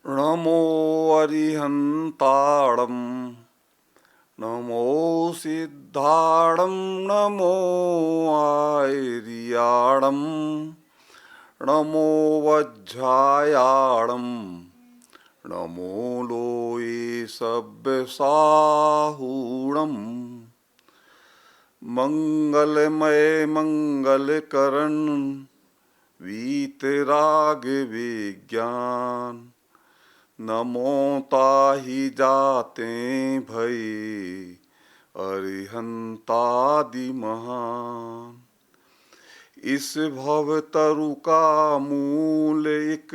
नमो अरिहन्ताणं नमो सिद्धाणं नमो आयर्याणं नमो वज्रायाणं नमो लोये सव्यसाहूणम् मंगलमय मंगलकरण वीतराग विज्ञान नमो ताहि जाते भय अरिहंतादि महान। इस भव तरु का मूल एक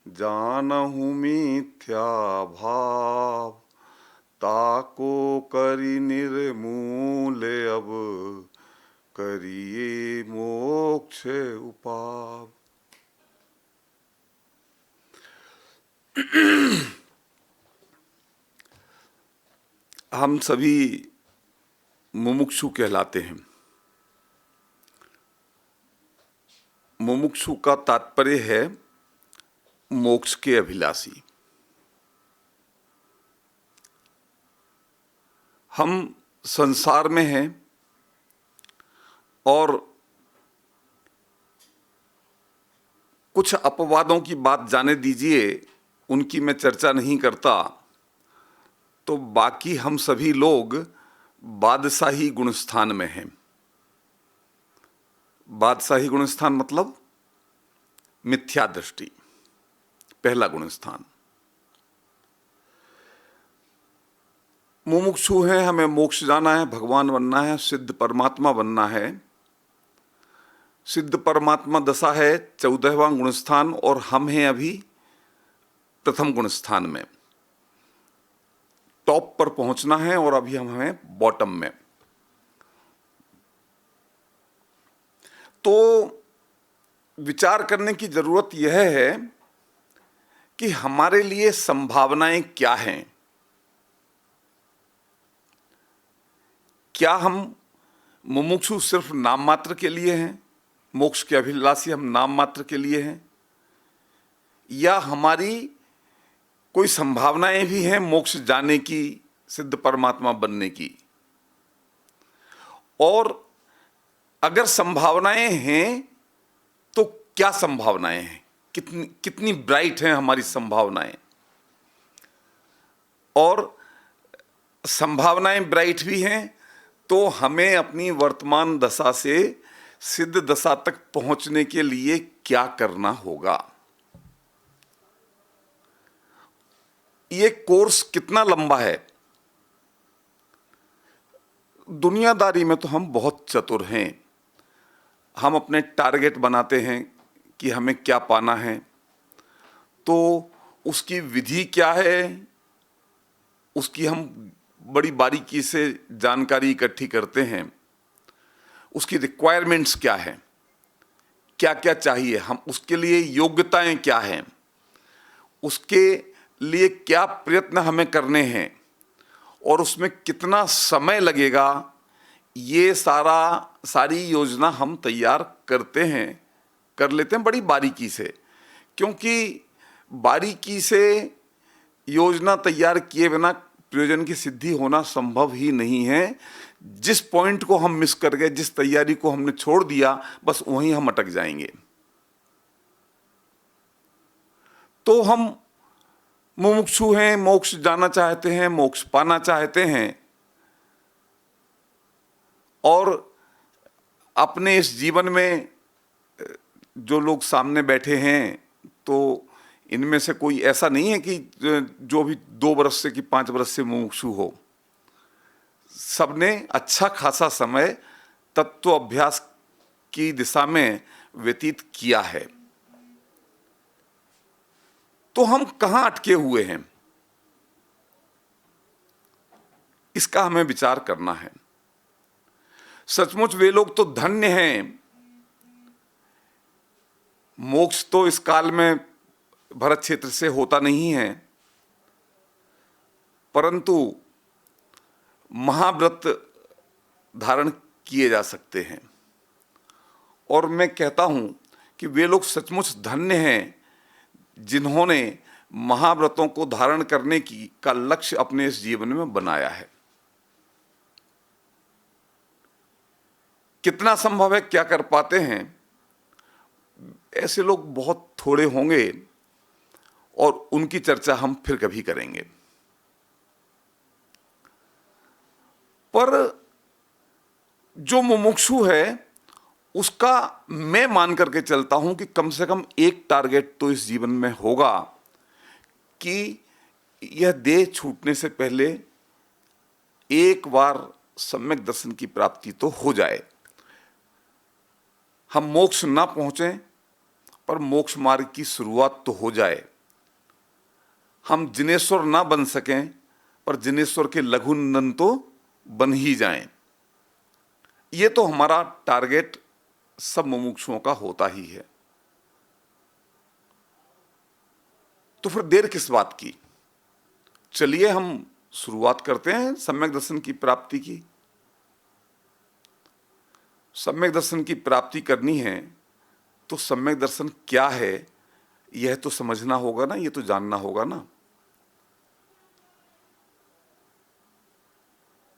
जानहु मिथ्या भाव ताको करी निर्मूल अब करिए मोक्ष उपाव। हम सभी मुमुक्षु कहलाते हैं। मुमुक्षु का तात्पर्य है मोक्ष के अभिलाषी। हम संसार में हैं और कुछ अपवादों की बात जाने दीजिए, उनकी मैं चर्चा नहीं करता। तो बाकी हम सभी लोग बादशाही गुणस्थान में हैं। बादशाही गुणस्थान मतलब मिथ्या दृष्टि, पहला गुणस्थान। मुमुक्षु हैं, हमें मोक्ष जाना है, भगवान बनना है, सिद्ध परमात्मा बनना है। सिद्ध परमात्मा दशा है 14वां गुणस्थान और हम हैं अभी प्रथम गुणस्थान में। टॉप पर पहुंचना है और अभी हम हैं बॉटम में। तो विचार करने की जरूरत यह है कि हमारे लिए संभावनाएं क्या हैं। क्या हम मुमुक्षु सिर्फ नाम मात्र के लिए हैं, मोक्ष के अभिलाषी हम नाम मात्र के लिए हैं, या हमारी कोई संभावनाएं भी हैं मोक्ष जाने की, सिद्ध परमात्मा बनने की? और अगर संभावनाएं हैं तो क्या संभावनाएं हैं, कितनी कितनी ब्राइट हैं हमारी संभावनाएं? और संभावनाएं ब्राइट भी हैं तो हमें अपनी वर्तमान दशा से सिद्ध दशा तक पहुंचने के लिए क्या करना होगा? ये कोर्स कितना लंबा है? दुनियादारी में तो हम बहुत चतुर हैं। हम अपने टारगेट बनाते हैं कि हमें क्या पाना है, तो उसकी विधि क्या है, उसकी हम बड़ी बारीकी से जानकारी इकट्ठी करते हैं। उसकी रिक्वायरमेंट्स क्या है, क्या क्या चाहिए, हम उसके लिए योग्यताएं क्या हैं, उसके लिए क्या प्रयत्न हमें करने हैं और उसमें कितना समय लगेगा, ये सारी योजना हम तैयार करते हैं, कर लेते हैं बड़ी बारीकी से। क्योंकि बारीकी से योजना तैयार किए बिना प्रयोजन की सिद्धि होना संभव ही नहीं है। जिस पॉइंट को हम मिस कर गए, जिस तैयारी को हमने छोड़ दिया, बस वहीं हम अटक जाएंगे। तो हम मुमुक्षु हैं, मोक्ष जाना चाहते हैं, मोक्ष पाना चाहते हैं, और अपने इस जीवन में जो लोग सामने बैठे हैं, तो इनमें से कोई ऐसा नहीं है कि जो भी 2 वर्ष से कि 5 वर्ष से मुमुक्षु हो। सबने अच्छा खासा समय तत्व अभ्यास की दिशा में व्यतीत किया है। तो हम कहां अटके हुए हैं, इसका हमें विचार करना है। सचमुच वे लोग तो धन्य हैं। मोक्ष तो इस काल में भरत क्षेत्र से होता नहीं है, परंतु महाव्रत धारण किए जा सकते हैं। और मैं कहता हूं कि वे लोग सचमुच धन्य हैं जिन्होंने महाव्रतों को धारण करने की का लक्ष्य अपने इस जीवन में बनाया है। कितना संभव है, क्या कर पाते हैं, ऐसे लोग बहुत थोड़े होंगे और उनकी चर्चा हम फिर कभी करेंगे। पर जो मुमुक्षु है उसका मैं मान करके चलता हूं कि कम से कम एक टारगेट तो इस जीवन में होगा कि यह देह छूटने से पहले एक बार सम्यक दर्शन की प्राप्ति तो हो जाए। हम मोक्ष ना पहुंचे पर मोक्ष मार्ग की शुरुआत तो हो जाए। हम जिनेश्वर ना बन सकें पर जिनेश्वर के लघुनंदन तो बन ही जाएं। ये तो हमारा टारगेट सब मुमुक्षुओं का होता ही है। तो फिर देर किस बात की, चलिए हम शुरुआत करते हैं सम्यक दर्शन की प्राप्ति की। सम्यक दर्शन की प्राप्ति करनी है तो सम्यक दर्शन क्या है यह तो समझना होगा ना, ये तो जानना होगा ना।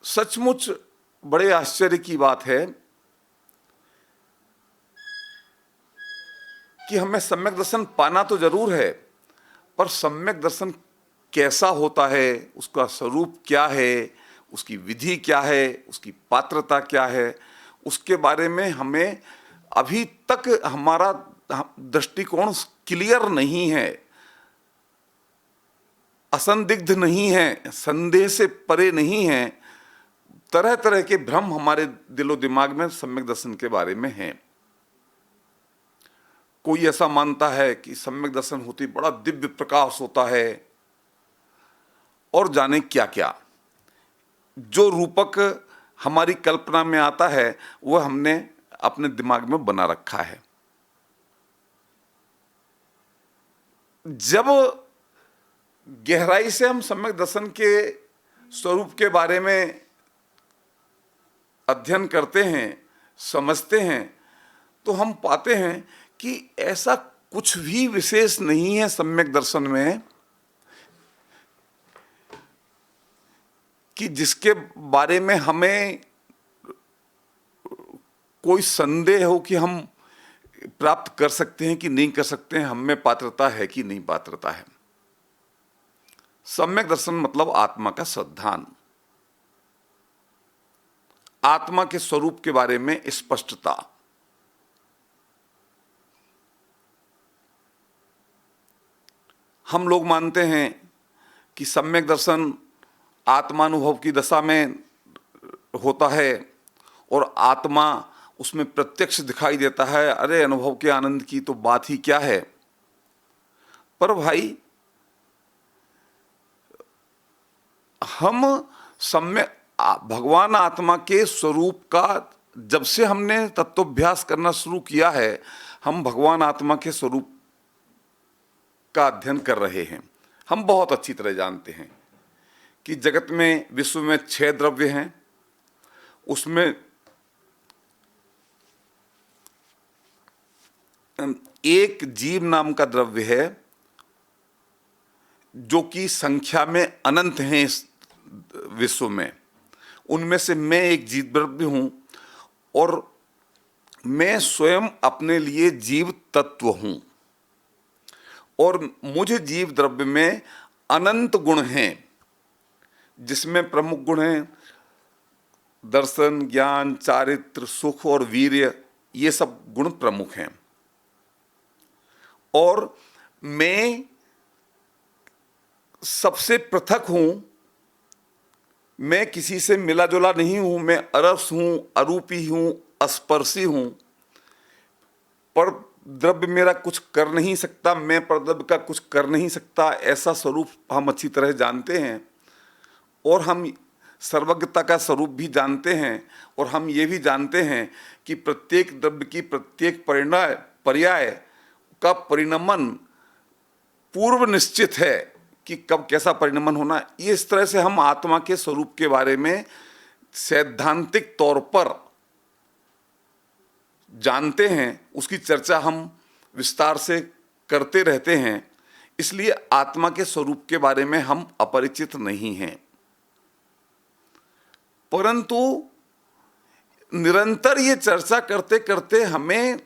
सचमुच बड़े आश्चर्य की बात है कि हमें सम्यक दर्शन पाना तो जरूर है, पर सम्यक दर्शन कैसा होता है, उसका स्वरूप क्या है, उसकी विधि क्या है, उसकी पात्रता क्या है, उसके बारे में हमें अभी तक हमारा दृष्टिकोण क्लियर नहीं है, असंदिग्ध नहीं है, संदेह से परे नहीं है। तरह तरह के भ्रम हमारे दिलो दिमाग में सम्यक दर्शन के बारे में हैं। कोई ऐसा मानता है कि सम्यक दर्शन होती बड़ा दिव्य प्रकाश होता है और जाने क्या क्या। जो रूपक हमारी कल्पना में आता है वह हमने अपने दिमाग में बना रखा है। जब गहराई से हम सम्यक दर्शन के स्वरूप के बारे में अध्ययन करते हैं, समझते हैं, तो हम पाते हैं कि ऐसा कुछ भी विशेष नहीं है सम्यक दर्शन में कि जिसके बारे में हमें कोई संदेह हो कि हम प्राप्त कर सकते हैं कि नहीं कर सकते हैं, हम में पात्रता है कि नहीं पात्रता है। सम्यक दर्शन मतलब आत्मा का संधान, आत्मा के स्वरूप के बारे में स्पष्टता। हम लोग मानते हैं कि सम्यक दर्शन आत्मानुभव की दशा में होता है और आत्मा उसमें प्रत्यक्ष दिखाई देता है। अरे अनुभव के आनंद की तो बात ही क्या है। पर भाई हम सम्यक भगवान आत्मा के स्वरूप का जब से हमने तत्वाभ्यास करना शुरू किया है, हम भगवान आत्मा के स्वरूप का अध्ययन कर रहे हैं। हम बहुत अच्छी तरह जानते हैं कि जगत में, विश्व में 6 द्रव्य हैं। उसमें एक जीव नाम का द्रव्य है जो कि संख्या में अनंत हैं इस विश्व में। उनमें से मैं एक जीव द्रव्य हूं और मैं स्वयं अपने लिए जीव तत्व हूं और मुझ जीव द्रव्य में अनंत गुण हैं, जिसमें प्रमुख गुण हैं दर्शन, ज्ञान, चारित्र, सुख और वीर्य। ये सब गुण प्रमुख हैं और मैं सबसे पृथक हूं। मैं किसी से मिला जुला नहीं हूं। मैं अरस हूं, अरूपी हूं, अस्पर्शी हूं। पर द्रव्य मेरा कुछ कर नहीं सकता, मैं परद्रव्य का कुछ कर नहीं सकता, ऐसा स्वरूप हम अच्छी तरह जानते हैं। और हम सर्वज्ञता का स्वरूप भी जानते हैं और हम ये भी जानते हैं कि प्रत्येक द्रव्य की प्रत्येक पर्याय का परिणमन पूर्व निश्चित है कि कब कैसा परिणमन होना। ये इस तरह से हम आत्मा के स्वरूप के बारे में सैद्धांतिक तौर पर जानते हैं। उसकी चर्चा हम विस्तार से करते रहते हैं। इसलिए आत्मा के स्वरूप के बारे में हम अपरिचित नहीं हैं। परंतु निरंतर ये चर्चा करते करते हमें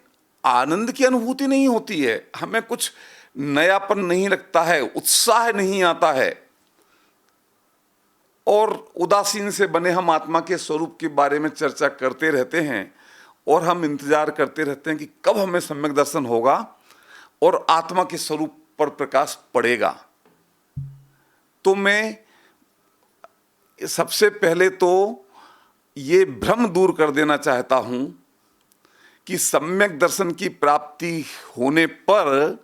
आनंद की अनुभूति नहीं होती है, हमें कुछ नयापन नहीं लगता है, उत्साह नहीं आता है, और उदासीन से बने हम आत्मा के स्वरूप के बारे में चर्चा करते रहते हैं और हम इंतजार करते रहते हैं कि कब हमें सम्यक दर्शन होगा और आत्मा के स्वरूप पर प्रकाश पड़ेगा। तो मैं सबसे पहले तो ये भ्रम दूर कर देना चाहता हूं कि सम्यक दर्शन की प्राप्ति होने पर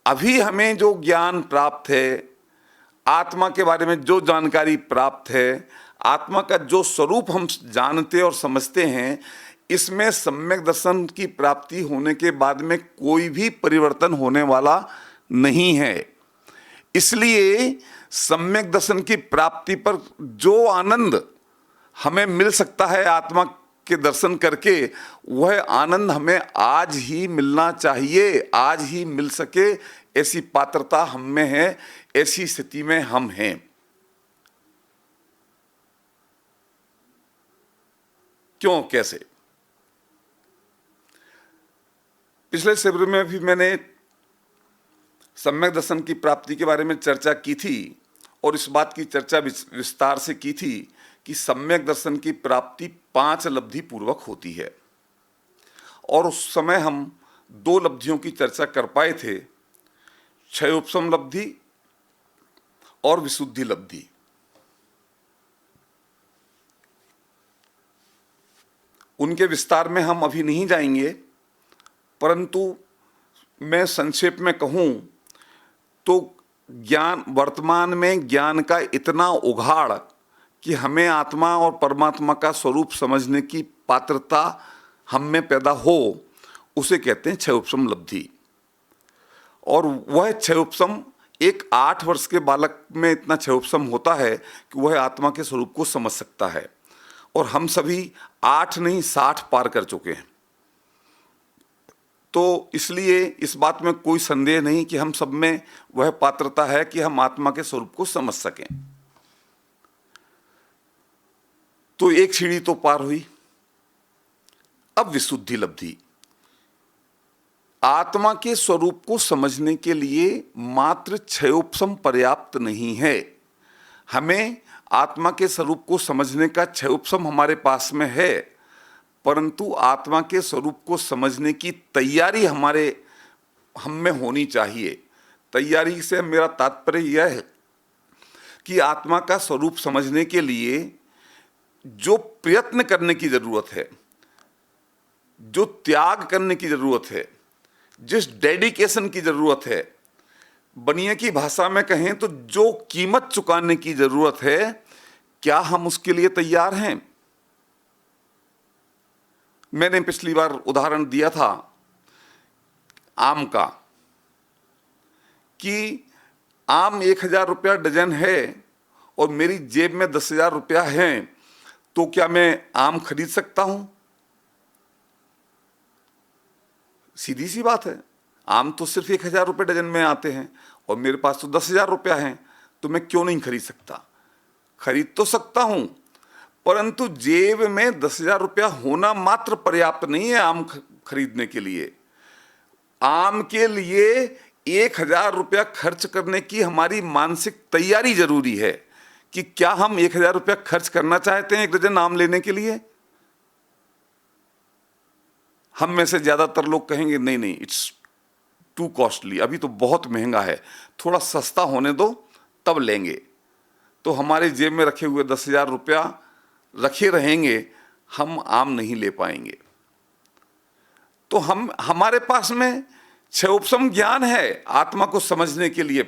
अभी हमें जो ज्ञान प्राप्त है, आत्मा के बारे में जो जानकारी प्राप्त है, आत्मा का जो स्वरूप हम जानते और समझते हैं, इसमें सम्यक दर्शन की प्राप्ति होने के बाद में कोई भी परिवर्तन होने वाला नहीं है। इसलिए सम्यक दर्शन की प्राप्ति पर जो आनंद हमें मिल सकता है आत्मा के दर्शन करके, वह आनंद हमें आज ही मिलना चाहिए, आज ही मिल सके, ऐसी पात्रता हम में है, ऐसी स्थिति में हम हैं। क्यों, कैसे? पिछले शिविर में भी मैंने सम्यक दर्शन की प्राप्ति के बारे में चर्चा की थी और इस बात की चर्चा विस्तार से की थी कि सम्यक दर्शन की प्राप्ति 5 लब्धि पूर्वक होती है, और उस समय हम 2 लब्धियों की चर्चा कर पाए थे, क्षयोपशम लब्धि और विशुद्धि लब्धि। उनके विस्तार में हम अभी नहीं जाएंगे, परंतु मैं संक्षेप में कहूं तो ज्ञान, वर्तमान में ज्ञान का इतना उघाड़ कि हमें आत्मा और परमात्मा का स्वरूप समझने की पात्रता हम में पैदा हो, उसे कहते हैं क्षयोपशम लब्धि। और वह क्षयोपशम एक 8 वर्ष के बालक में इतना क्षयोपशम होता है कि वह आत्मा के स्वरूप को समझ सकता है, और हम सभी 8 नहीं 60 पार कर चुके हैं। तो इसलिए इस बात में कोई संदेह नहीं कि हम सब में वह पात्रता है कि हम आत्मा के स्वरूप को समझ सकें। तो एक सीढ़ी तो पार हुई। अब विशुद्धि लब्धि। आत्मा के स्वरूप को समझने के लिए मात्र क्षयोपशम पर्याप्त नहीं है। हमें आत्मा के स्वरूप को समझने का क्षयोपशम हमारे पास में है, परंतु आत्मा के स्वरूप को समझने की तैयारी हम में होनी चाहिए। तैयारी से मेरा तात्पर्य यह है कि आत्मा का स्वरूप समझने के लिए जो प्रयत्न करने की जरूरत है, जो त्याग करने की जरूरत है, जिस डेडिकेशन की जरूरत है, बनिए की भाषा में कहें तो जो कीमत चुकाने की जरूरत है, क्या हम उसके लिए तैयार हैं? मैंने पिछली बार उदाहरण दिया था आम का, कि आम 1000 रुपया डजन है और मेरी जेब में 10,000 रुपया है, तो क्या मैं आम खरीद सकता हूं? सीधी सी बात है। आम तो सिर्फ 1000 रुपये डजन में आते हैं और मेरे पास तो 10,000 रुपया है, तो मैं क्यों नहीं खरीद सकता? खरीद तो सकता हूं, परंतु जेब में 10,000 रुपया होना मात्र पर्याप्त नहीं है आम खरीदने के लिए। आम के लिए 1000 रुपया खर्च करने की हमारी मानसिक तैयारी जरूरी है कि क्या हम 1000 रुपया खर्च करना चाहते हैं एक डजन आम लेने के लिए? हम में से ज्यादातर लोग कहेंगे नहीं नहीं, इट्स टू कॉस्टली, अभी तो बहुत महंगा है, थोड़ा सस्ता होने दो तब लेंगे। तो हमारे जेब में रखे हुए 10,000 रुपया रखे रहेंगे, हम आम नहीं ले पाएंगे। तो हमारे पास में क्षयोपशम ज्ञान है, आत्मा को समझने के लिए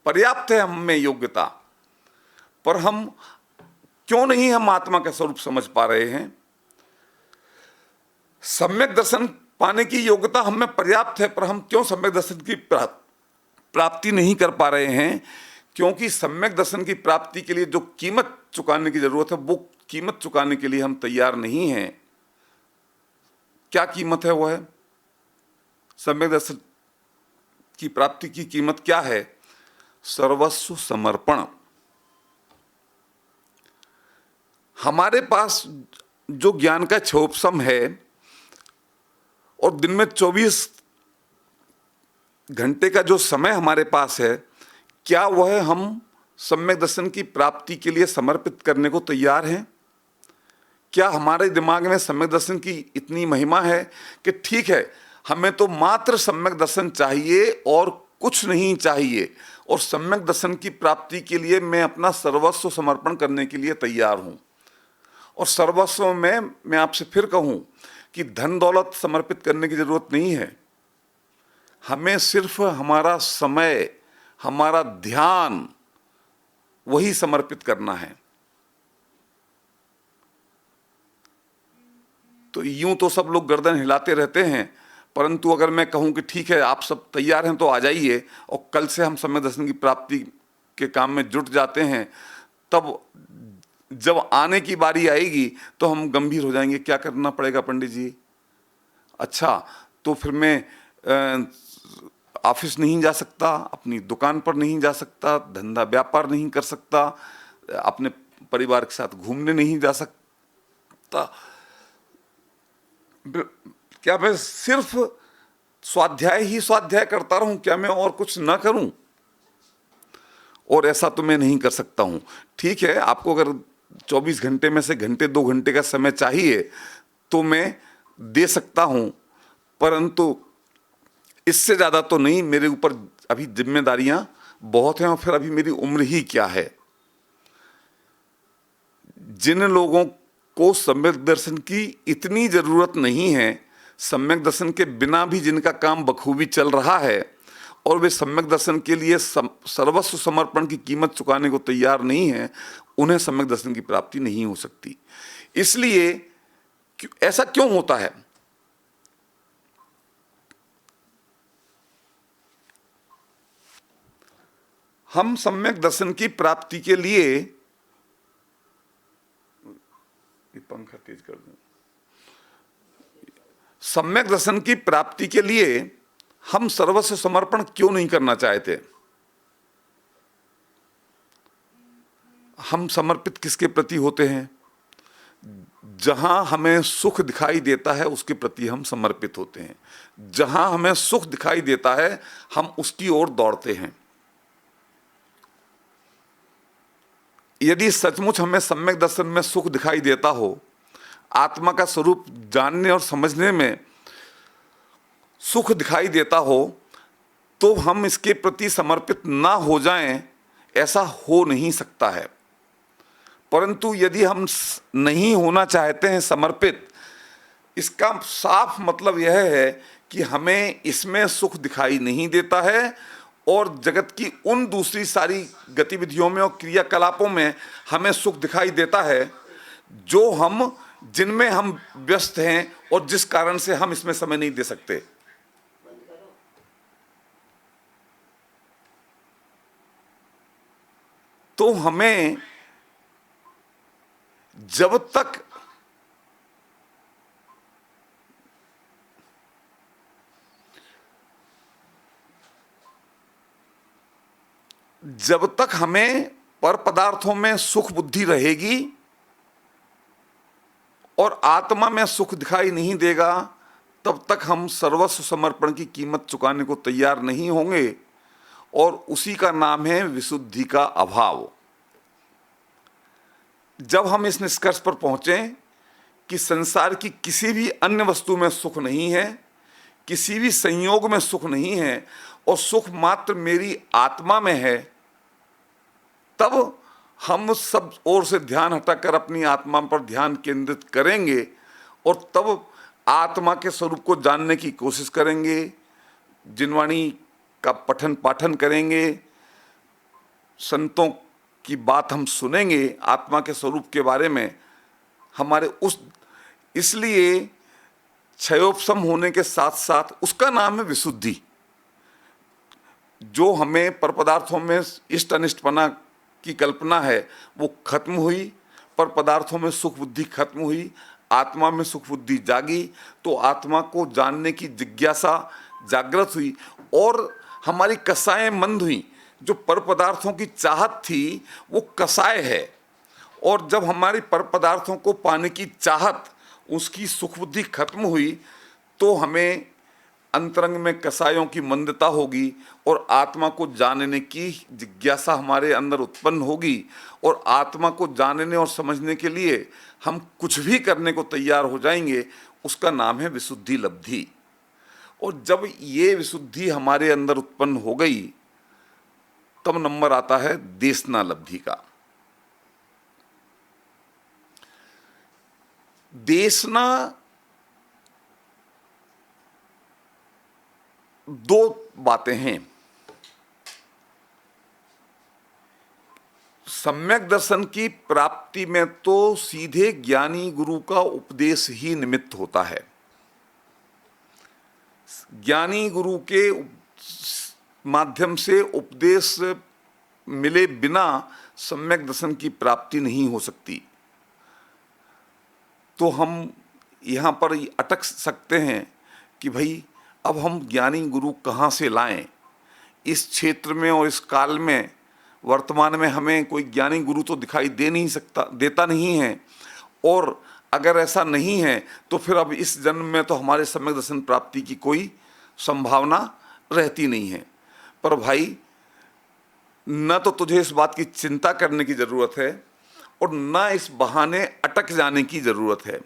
पर्याप्त है हम में योग्यता, पर हम क्यों नहीं हम आत्मा का स्वरूप समझ पा रहे हैं? सम्यक दर्शन पाने की योग्यता हम में पर्याप्त है, पर हम क्यों सम्यक दर्शन की प्राप्ति नहीं कर पा रहे हैं? क्योंकि सम्यक दर्शन की प्राप्ति के लिए जो कीमत चुकाने की जरूरत है, वो कीमत चुकाने के लिए हम तैयार नहीं हैं। क्या कीमत है? वो है सम्यक दर्शन की प्राप्ति की कीमत क्या है? सर्वस्व समर्पण। हमारे पास जो ज्ञान का क्षोभसम है और दिन में 24 घंटे का जो समय हमारे पास है, क्या वह हम सम्यक दर्शन की प्राप्ति के लिए समर्पित करने को तैयार हैं? क्या हमारे दिमाग में सम्यक दर्शन की इतनी महिमा है कि ठीक है, हमें तो मात्र सम्यक दर्शन चाहिए और कुछ नहीं चाहिए, और सम्यक दर्शन की प्राप्ति के लिए मैं अपना सर्वस्व समर्पण करने के लिए तैयार हूं। और सर्वस्व में मैं आपसे फिर कहूं कि धन दौलत समर्पित करने की जरूरत नहीं है। हमें सिर्फ हमारा समय, हमारा ध्यान वही समर्पित करना है। तो यूं तो सब लोग गर्दन हिलाते रहते हैं, परंतु अगर मैं कहूं कि ठीक है, आप सब तैयार हैं तो आ जाइए और कल से हम सम्यक दर्शन की प्राप्ति के काम में जुट जाते हैं, तब जब आने की बारी आएगी तो हम गंभीर हो जाएंगे। क्या करना पड़ेगा पंडित जी? अच्छा, तो फिर मैं ऑफिस नहीं जा सकता, अपनी दुकान पर नहीं जा सकता, धंधा व्यापार नहीं कर सकता, अपने परिवार के साथ घूमने नहीं जा सकता। क्या मैं सिर्फ स्वाध्याय ही स्वाध्याय करता रहूं? क्या मैं और कुछ ना करूं? और ऐसा तो मैं नहीं कर सकता हूं। ठीक है, आपको अगर 24 घंटे में से घंटे 2 घंटे का समय चाहिए तो मैं दे सकता हूं, परंतु इससे ज्यादा तो नहीं। मेरे ऊपर अभी जिम्मेदारियां बहुत हैं और फिर अभी मेरी उम्र ही क्या है। जिन लोगों को सम्यक दर्शन की इतनी जरूरत नहीं है, सम्यक दर्शन के बिना भी जिनका काम बखूबी चल रहा है और वे सम्यक दर्शन के लिए सर्वस्व समर्पण की कीमत चुकाने को तैयार नहीं है, उन्हें सम्यक दर्शन की प्राप्ति नहीं हो सकती। इसलिए ऐसा क्यों होता है? हम सम्यक दर्शन की प्राप्ति के लिए, पंखा तेज कर दूं, सम्यक दर्शन की प्राप्ति के लिए हम सर्वस्व समर्पण क्यों नहीं करना चाहते? हम समर्पित किसके प्रति होते हैं? जहां हमें सुख दिखाई देता है उसके प्रति हम समर्पित होते हैं। जहां हमें सुख दिखाई देता है हम उसकी ओर दौड़ते हैं। यदि सचमुच हमें सम्यक दर्शन में सुख दिखाई देता हो, आत्मा का स्वरूप जानने और समझने में सुख दिखाई देता हो, तो हम इसके प्रति समर्पित ना हो जाएं, ऐसा हो नहीं सकता है। परंतु यदि हम नहीं होना चाहते हैं समर्पित, इसका साफ मतलब यह है कि हमें इसमें सुख दिखाई नहीं देता है और जगत की उन दूसरी सारी गतिविधियों में और क्रियाकलापों में हमें सुख दिखाई देता है जिनमें हम व्यस्त हैं और जिस कारण से हम इसमें समय नहीं दे सकते। तो हमें जब तक हमें पर पदार्थों में सुख बुद्धि रहेगी और आत्मा में सुख दिखाई नहीं देगा, तब तक हम सर्वस्व समर्पण की कीमत चुकाने को तैयार नहीं होंगे, और उसी का नाम है विशुद्धि का अभाव। जब हम इस निष्कर्ष पर पहुंचे कि संसार की किसी भी अन्य वस्तु में सुख नहीं है, किसी भी संयोग में सुख नहीं है और सुख मात्र मेरी आत्मा में है, तब हम सब ओर से ध्यान हटाकर अपनी आत्मा पर ध्यान केंद्रित करेंगे और तब आत्मा के स्वरूप को जानने की कोशिश करेंगे, जिनवाणी का पठन पाठन करेंगे, संतों की बात हम सुनेंगे आत्मा के स्वरूप के बारे में। हमारे इसलिए क्षयोपशम होने के साथ साथ उसका नाम है विशुद्धि। जो हमें पर पदार्थों में इष्ट अनिष्टपना की कल्पना है वो खत्म हुई, पर पदार्थों में सुख बुद्धि खत्म हुई, आत्मा में सुख बुद्धि जागी, तो आत्मा को जानने की जिज्ञासा जागृत हुई और हमारी कसाएं मंद हुई। जो पर पदार्थों की चाहत थी वो कसाय है, और जब हमारी पर पदार्थों को पाने की चाहत, उसकी सुख बुद्धि खत्म हुई, तो हमें अंतरंग में कसायों की मंदता होगी और आत्मा को जानने की जिज्ञासा हमारे अंदर उत्पन्न होगी, और आत्मा को जानने और समझने के लिए हम कुछ भी करने को तैयार हो जाएंगे। उसका नाम है विशुद्धि लब्धि। और जब ये विशुद्धि हमारे अंदर उत्पन्न हो गई, तब नंबर आता है देशना लब्धि का। देशना दो बातें हैं। सम्यक दर्शन की प्राप्ति में तो सीधे ज्ञानी गुरु का उपदेश ही निमित्त होता है। ज्ञानी गुरु के माध्यम से उपदेश मिले बिना सम्यक दर्शन की प्राप्ति नहीं हो सकती। तो हम यहाँ पर अटक सकते हैं कि भाई अब हम ज्ञानी गुरु कहाँ से लाएं। इस क्षेत्र में और इस काल में वर्तमान में हमें कोई ज्ञानी गुरु तो दिखाई देता नहीं है, और अगर ऐसा नहीं है तो फिर अब इस जन्म में तो हमारे सम्यक दर्शन प्राप्ति की कोई संभावना रहती नहीं है। पर भाई, न तो तुझे इस बात की चिंता करने की जरूरत है और न इस बहाने अटक जाने की जरूरत है,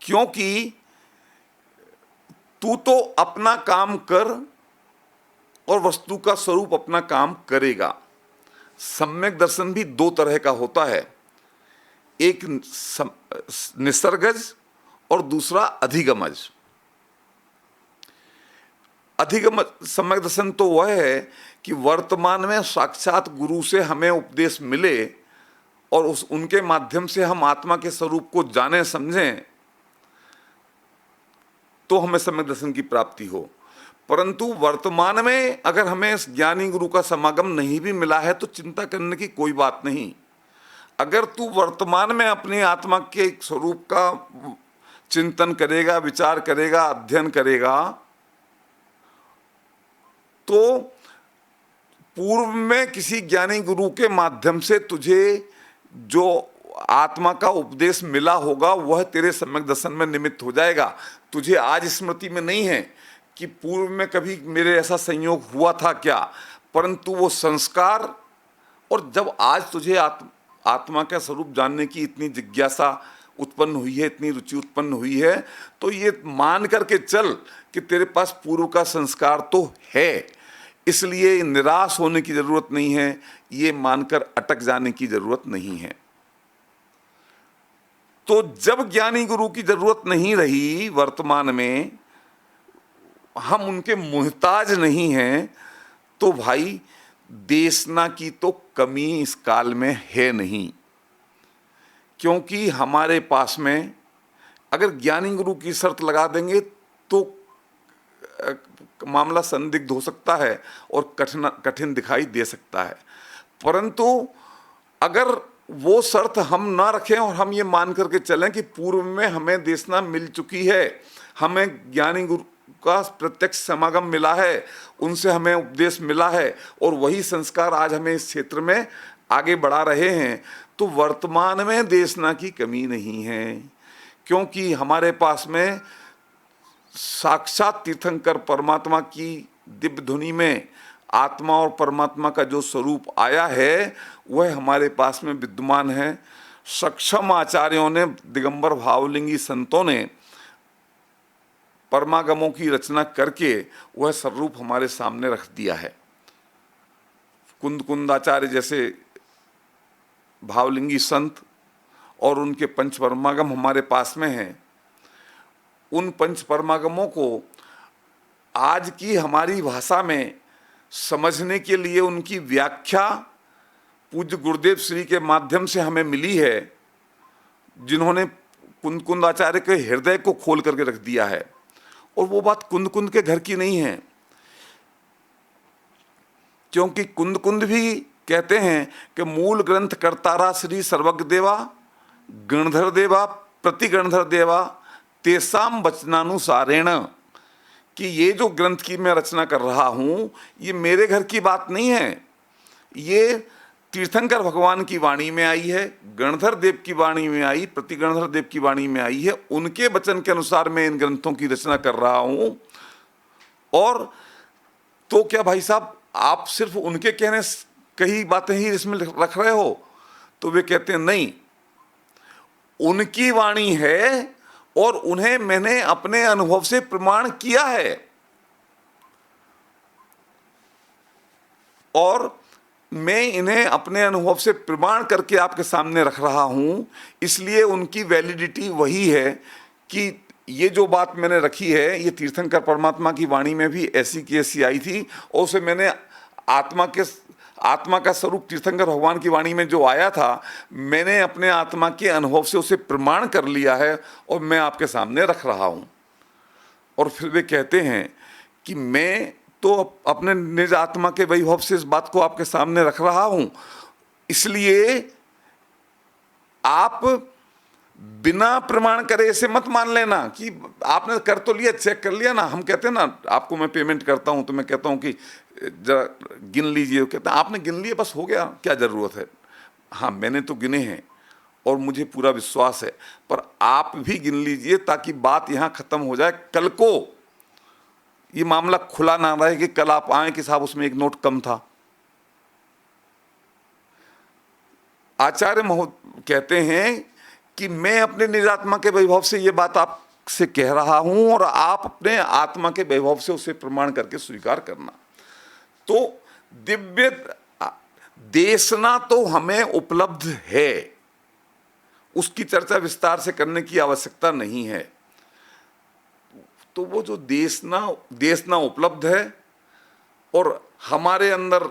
क्योंकि तू तो अपना काम कर और वस्तु का स्वरूप अपना काम करेगा। सम्यक दर्शन भी दो तरह का होता है, एक निसर्गज और दूसरा अधिगमज। अधिगमज सम्यक दर्शन तो वह है कि वर्तमान में साक्षात गुरु से हमें उपदेश मिले और उनके माध्यम से हम आत्मा के स्वरूप को जाने समझें, तो हमें सम्यक दर्शन की प्राप्ति हो। परंतु वर्तमान में अगर हमें ज्ञानी गुरु का समागम नहीं भी मिला है तो चिंता करने की कोई बात नहीं। अगर तू वर्तमान में अपनी आत्मा के स्वरूप का चिंतन करेगा, विचार करेगा, अध्ययन करेगा, तो पूर्व में किसी ज्ञानी गुरु के माध्यम से तुझे जो आत्मा का उपदेश मिला होगा वह तेरे सम्यक दर्शन में निमित्त हो जाएगा। तुझे आज स्मृति में नहीं है कि पूर्व में कभी मेरे ऐसा संयोग हुआ था क्या, परंतु वो संस्कार, और जब आज तुझे आत्मा का स्वरूप जानने की इतनी जिज्ञासा उत्पन्न हुई है, इतनी रुचि उत्पन्न हुई है, तो ये मान करके चल कि तेरे पास पूर्व का संस्कार तो है, इसलिए निराश होने की जरूरत नहीं है, ये मानकर अटक जाने की जरूरत नहीं है। तो जब ज्ञानी गुरु की जरूरत नहीं रही, वर्तमान में हम उनके मुहताज नहीं हैं, तो भाई देशना की तो कमी इस काल में है नहीं, क्योंकि हमारे पास में अगर ज्ञानी गुरु की शर्त लगा देंगे तो मामला संदिग्ध हो सकता है और कठिन दिखाई दे सकता है। परंतु अगर वो शर्त हम ना रखें और हम ये मान करके चलें कि पूर्व में हमें देशना मिल चुकी है, हमें ज्ञानी गुरु का प्रत्यक्ष समागम मिला है, उनसे हमें उपदेश मिला है और वही संस्कार आज हमें इस क्षेत्र में आगे बढ़ा रहे हैं, तो वर्तमान में देशना की कमी नहीं है, क्योंकि हमारे पास में साक्षात तीर्थंकर परमात्मा की दिव्य धुनी में आत्मा और परमात्मा का जो स्वरूप आया है वह हमारे पास में विद्यमान है। सक्षम आचार्यों ने, दिगंबर भावलिंगी संतों ने परमागमों की रचना करके वह स्वरूप हमारे सामने रख दिया है। कुंदाचार्य जैसे भावलिंगी संत और उनके पंच परमागम हमारे पास में हैं। उन पंच परमागमों को आज की हमारी भाषा में समझने के लिए उनकी व्याख्या पूज्य गुरुदेव श्री के माध्यम से हमें मिली है, जिन्होंने कुंद आचार्य के हृदय को खोल करके रख दिया है। और वो बात कुंद के घर की नहीं है, क्योंकि कुंद भी कहते हैं कि मूल ग्रंथ कर्तारा श्री सर्वज्ञ देवा गणधर देवा प्रति गणधर देवा तेसाम वचनानुसारेण, कि ये जो ग्रंथ की मैं रचना कर रहा हूँ ये मेरे घर की बात नहीं है, ये तीर्थंकर भगवान की वाणी में आई है, गणधर देव की वाणी में आई, प्रति गणधर देव की वाणी में आई है, उनके वचन के अनुसार मैं इन ग्रंथों की रचना कर रहा हूँ। और तो क्या भाई साहब आप सिर्फ उनके कहने कई बातें ही इसमें रख रहे हो? तो वे कहते हैं नहीं, उनकी वाणी है और उन्हें मैंने अपने अनुभव से प्रमाण किया है, और मैं इन्हें अपने अनुभव से प्रमाण करके आपके सामने रख रहा हूं। इसलिए उनकी वैलिडिटी वही है कि ये जो बात मैंने रखी है ये तीर्थंकर परमात्मा की वाणी में भी ऐसी की ऐसी आई थी, और उसे मैंने आत्मा का स्वरूप तीर्थंकर भगवान की वाणी में जो आया था, मैंने अपने आत्मा के अनुभव से उसे प्रमाण कर लिया है और मैं आपके सामने रख रहा हूं। और फिर वे कहते हैं कि मैं तो अपने निज आत्मा के वैभव से इस बात को आपके सामने रख रहा हूं, इसलिए आप बिना प्रमाण करे इसे मत मान लेना कि आपने कर तो लिया, चेक कर लिया ना। हम कहते हैं ना, आपको मैं पेमेंट करता हूं तो मैं कहता हूं कि जरा गिन लीजिए, कहते हैं आपने गिन लिए बस हो गया, क्या जरूरत है। हाँ मैंने तो गिने हैं और मुझे पूरा विश्वास है, पर आप भी गिन लीजिए ताकि बात यहां खत्म हो जाए। कल को ये मामला खुला ना रहे कि कल आप आए कि साहब उसमें एक नोट कम था। आचार्य महोदय कहते हैं कि मैं अपने निजात्मा के वैभव से ये बात आपसे कह रहा हूं और आप अपने आत्मा के वैभव से उसे प्रमाण करके स्वीकार करना। तो दिव्य देशना तो हमें उपलब्ध है, उसकी चर्चा विस्तार से करने की आवश्यकता नहीं है। तो वो जो देशना उपलब्ध है और हमारे अंदर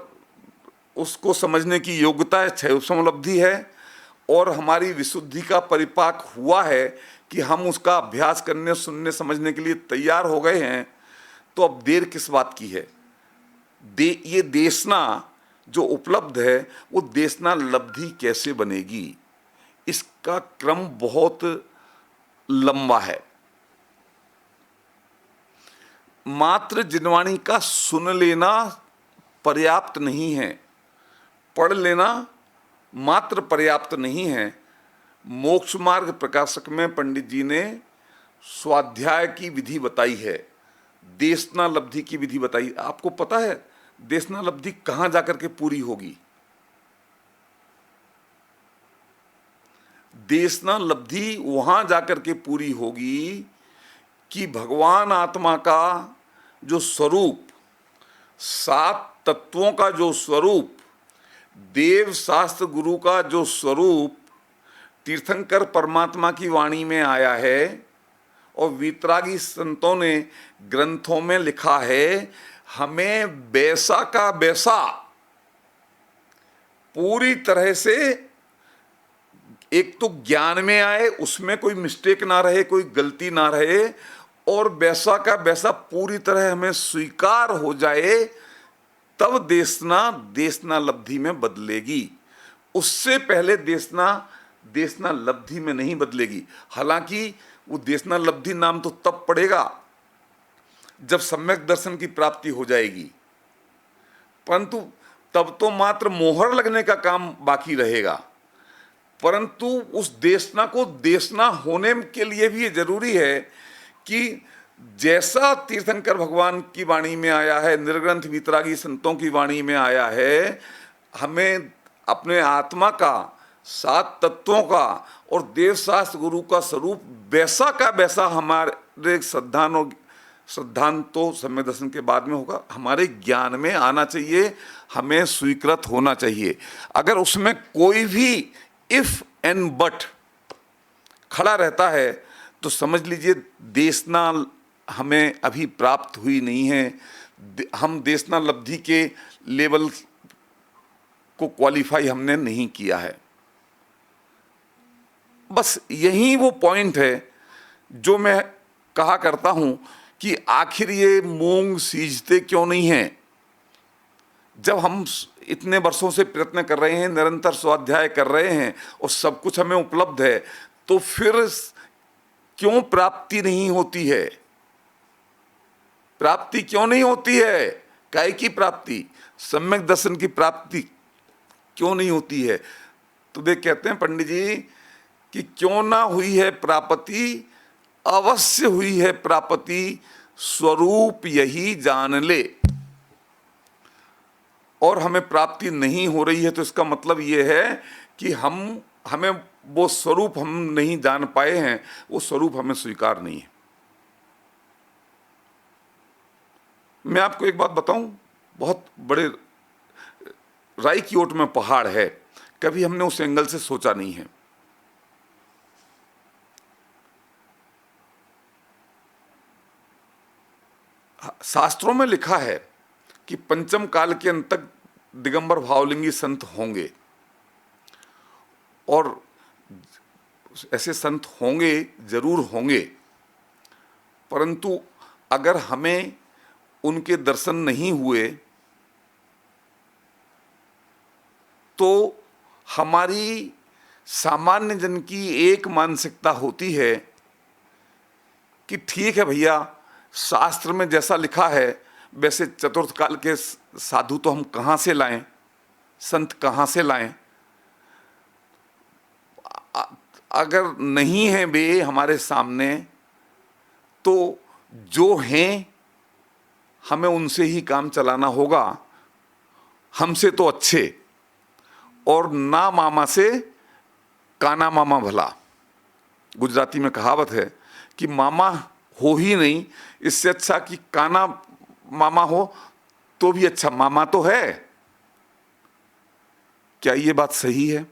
उसको समझने की योग्यता है, क्षयोपलब्धि है, और हमारी विशुद्धि का परिपाक हुआ है कि हम उसका अभ्यास करने, सुनने, समझने के लिए तैयार हो गए हैं। तो अब देर किस बात की है? ये देशना जो उपलब्ध है वो देशना लब्धि कैसे बनेगी, इसका क्रम बहुत लंबा है। मात्र जिनवाणी का सुन लेना पर्याप्त नहीं है, पढ़ लेना मात्र पर्याप्त नहीं है। मोक्ष मार्ग प्रकाशक में पंडित जी ने स्वाध्याय की विधि बताई है, देशना लब्धि की विधि बताई। आपको पता है देशना लब्धि कहां जाकर के पूरी होगी? देशना लब्धि वहां जाकर के पूरी होगी कि भगवान आत्मा का जो स्वरूप, 7 तत्वों का जो स्वरूप, देव शास्त्र गुरु का जो स्वरूप तीर्थंकर परमात्मा की वाणी में आया है और वीतरागी संतों ने ग्रंथों में लिखा है, हमें वैसा का वैसा पूरी तरह से एक तो ज्ञान में आए, उसमें कोई मिस्टेक ना रहे, कोई गलती ना रहे, और वैसा का वैसा पूरी तरह हमें स्वीकार हो जाए, तब देशना लब्धि में बदलेगी। उससे पहले देशना लब्धि में नहीं बदलेगी। हालांकि वो देशना लब्धि नाम तो तब पड़ेगा जब सम्यक दर्शन की प्राप्ति हो जाएगी, परंतु तब तो मात्र मोहर लगने का काम बाकी रहेगा। परंतु उस देशना को देशना होने के लिए भी ये जरूरी है कि जैसा तीर्थंकर भगवान की वाणी में आया है, निर्ग्रंथ वीतरागी संतों की वाणी में आया है, हमें अपने आत्मा का, 7 तत्वों का और देव शास्त्र गुरु का स्वरूप वैसा का वैसा हमारे श्रद्धान तो सम्यक दर्शन के बाद में होगा, हमारे ज्ञान में आना चाहिए, हमें स्वीकृत होना चाहिए। अगर उसमें कोई भी इफ एंड बट खड़ा रहता है तो समझ लीजिए देशना हमें अभी प्राप्त हुई नहीं है, हम देशना लब्धि के लेवल को क्वालिफाई हमने नहीं किया है। बस यही वो पॉइंट है जो मैं कहा करता हूं कि आखिर ये मूंग सींचते क्यों नहीं हैं। जब हम इतने वर्षों से प्रयत्न कर रहे हैं, निरंतर स्वाध्याय कर रहे हैं और सब कुछ हमें उपलब्ध है, तो फिर क्यों प्राप्ति नहीं होती है? प्राप्ति क्यों नहीं होती है? काय की प्राप्ति? सम्यक दर्शन की प्राप्ति क्यों नहीं होती है? तो वे कहते हैं पंडित जी कि क्यों ना हुई है प्राप्ति, अवश्य हुई है प्राप्ति, स्वरूप यही जान ले। और हमें प्राप्ति नहीं हो रही है तो इसका मतलब ये है कि हमें वो स्वरूप हम नहीं जान पाए हैं, वो स्वरूप हमें स्वीकार नहीं है। मैं आपको एक बात बताऊं, बहुत बड़े राई की ओट में पहाड़ है, कभी हमने उस एंगल से सोचा नहीं है। शास्त्रों में लिखा है कि पंचम काल के अंत तक दिगंबर भावलिंगी संत होंगे, और ऐसे संत होंगे, जरूर होंगे, परंतु अगर हमें उनके दर्शन नहीं हुए तो हमारी सामान्य जन की एक मानसिकता होती है कि ठीक है भैया, शास्त्र में जैसा लिखा है वैसे चतुर्थ काल के साधु तो हम कहाँ से लाएं, संत कहाँ से लाएं? अगर नहीं है वे हमारे सामने तो जो हैं हमें उनसे ही काम चलाना होगा, हमसे तो अच्छे, और ना मामा से काना मामा भला। गुजराती में कहावत है कि मामा हो ही नहीं, इससे अच्छा कि काना मामा हो तो भी अच्छा, मामा तो है। क्या ये बात सही है?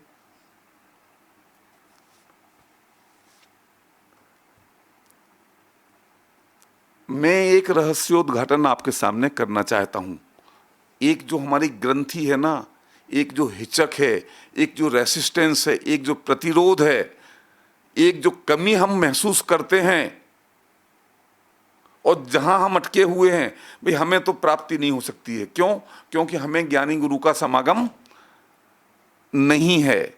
मैं एक रहस्योद्घाटन आपके सामने करना चाहता हूं। एक जो हमारी ग्रंथि है ना, एक जो हिचक है, एक जो रेसिस्टेंस है, एक जो प्रतिरोध है, एक जो कमी हम महसूस करते हैं, और जहां हम अटके हुए हैं, भाई हमें तो प्राप्ति नहीं हो सकती है। क्यों? क्योंकि हमें ज्ञानी गुरु का समागम नहीं है।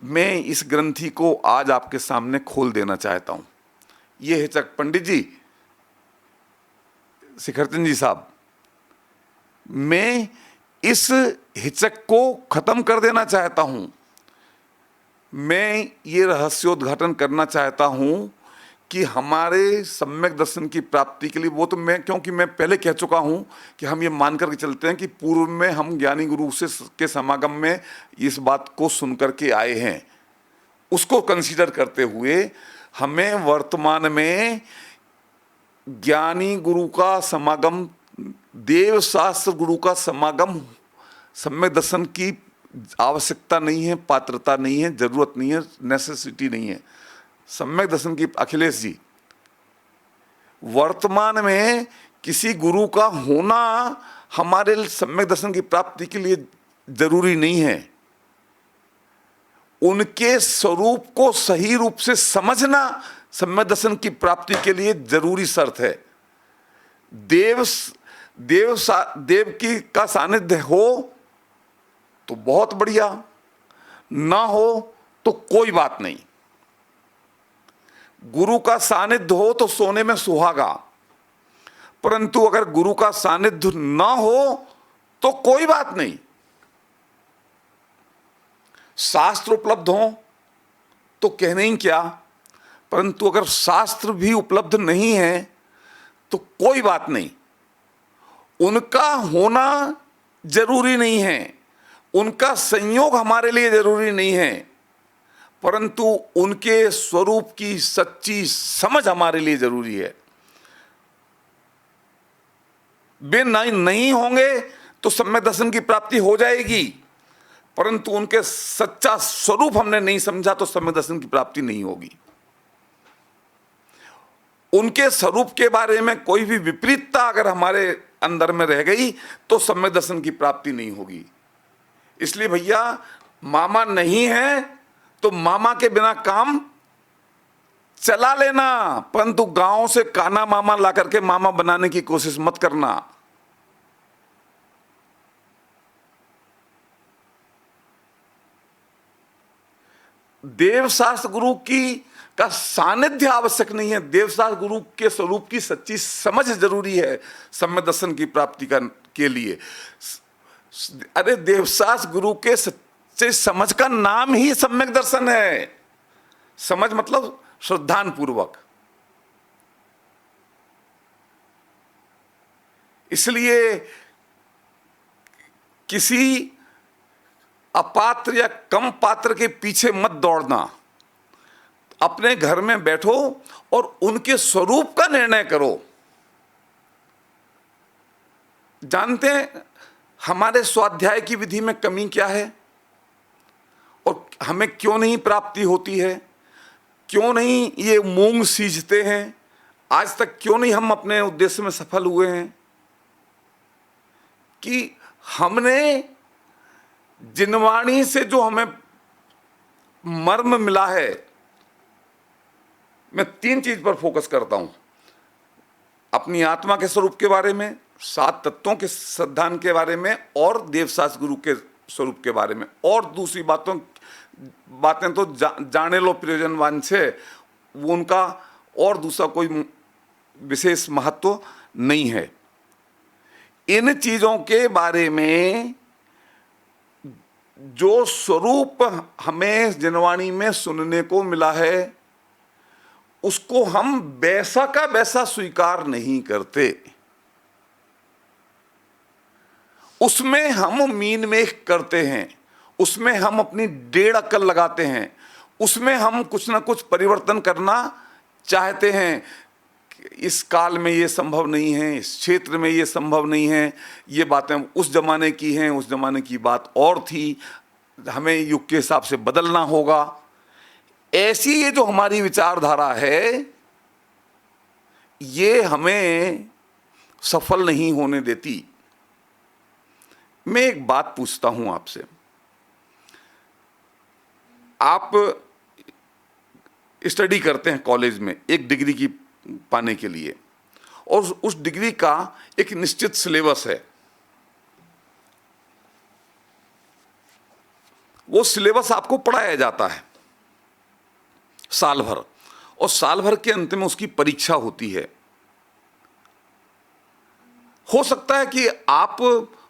मैं इस ग्रंथि को आज आपके सामने खोल देना चाहता हूं। ये हिचक, पंडित जी, शिखरचंद जी साहब, मैं इस हिचक को खत्म कर देना चाहता हूं। मैं ये रहस्योद्घाटन करना चाहता हूं कि हमारे सम्यक दर्शन की प्राप्ति के लिए, वो तो मैं, क्योंकि मैं पहले कह चुका हूं कि हम ये मान करके चलते हैं कि पूर्व में हम ज्ञानी गुरु से के समागम में इस बात को सुनकर के आए हैं, उसको कंसीडर करते हुए हमें वर्तमान में ज्ञानी गुरु का समागम, देव शास्त्र गुरु का समागम, सम्यक दर्शन की आवश्यकता नहीं है, पात्रता नहीं है, जरूरत नहीं है, नेसेसिटी नहीं है। सम्यक दर्शन की, अखिलेश जी, वर्तमान में किसी गुरु का होना हमारे सम्यक दर्शन की प्राप्ति के लिए जरूरी नहीं है। उनके स्वरूप को सही रूप से समझना सम्यक दर्शन की प्राप्ति के लिए जरूरी शर्त है। देव की का सानिध्य हो तो बहुत बढ़िया, ना हो तो कोई बात नहीं। गुरु का सानिध्य हो तो सोने में सुहागा, परंतु अगर गुरु का सानिध्य ना हो तो कोई बात नहीं। शास्त्र उपलब्ध हो तो कहने ही क्या, परंतु अगर शास्त्र भी उपलब्ध नहीं है तो कोई बात नहीं। उनका होना जरूरी नहीं है, उनका संयोग हमारे लिए जरूरी नहीं है, परंतु उनके स्वरूप की सच्ची समझ हमारे लिए जरूरी है। वे नहीं होंगे तो सम्यक दर्शन की प्राप्ति हो जाएगी, परंतु उनके सच्चा स्वरूप हमने नहीं समझा तो सम्यक दर्शन की प्राप्ति नहीं होगी। उनके स्वरूप के बारे में कोई भी विपरीतता अगर हमारे अंदर में रह गई तो सम्यक दर्शन की प्राप्ति नहीं होगी। इसलिए भैया, मामा नहीं है तो मामा के बिना काम चला लेना, परंतु गांव से काना मामा ला करके मामा बनाने की कोशिश मत करना। देव शास्त्र गुरु की का सानिध्य आवश्यक नहीं है। देवशास्त्र गुरु के स्वरूप की सच्ची समझ जरूरी है सम्यक दर्शन की प्राप्ति के लिए। अरे देवशास्त्र गुरु के सच्चे समझ का नाम ही सम्यक दर्शन है। समझ मतलब श्रद्धान पूर्वक। इसलिए किसी अपात्र या कम पात्र के पीछे मत दौड़ना। अपने घर में बैठो और उनके स्वरूप का निर्णय करो। जानते हैं हमारे स्वाध्याय की विधि में कमी क्या है और हमें क्यों नहीं प्राप्ति होती है, क्यों नहीं ये मूंग सींचते हैं, आज तक क्यों नहीं हम अपने उद्देश्य में सफल हुए हैं? कि हमने जिनवाणी से जो हमें मर्म मिला है, मैं 3 चीज पर फोकस करता हूं। अपनी आत्मा के स्वरूप के बारे में, 7 तत्वों के सिद्धांत के बारे में और देवशास्त्र गुरु के स्वरूप के बारे में। और दूसरी बातें तो जाने लो प्रयोजनवान से, वो उनका और दूसरा कोई विशेष महत्व नहीं है। इन चीजों के बारे में जो स्वरूप हमें जिनवाणी में सुनने को मिला है, उसको हम वैसा का वैसा स्वीकार नहीं करते। उसमें हम मीन मेख करते हैं, उसमें हम अपनी 1.5 अक्ल लगाते हैं, उसमें हम कुछ ना कुछ परिवर्तन करना चाहते हैं। इस काल में ये संभव नहीं है, इस क्षेत्र में ये संभव नहीं है, ये बातें उस जमाने की हैं, उस जमाने की बात और थी, हमें युग के हिसाब से बदलना होगा। ऐसी ये जो हमारी विचारधारा है, ये हमें सफल नहीं होने देती। मैं एक बात पूछता हूं आपसे, आप स्टडी करते हैं कॉलेज में एक डिग्री की पाने के लिए, और उस डिग्री का एक निश्चित सिलेबस है। वो सिलेबस आपको पढ़ाया जाता है साल भर, और साल भर के अंत में उसकी परीक्षा होती है। हो सकता है कि आप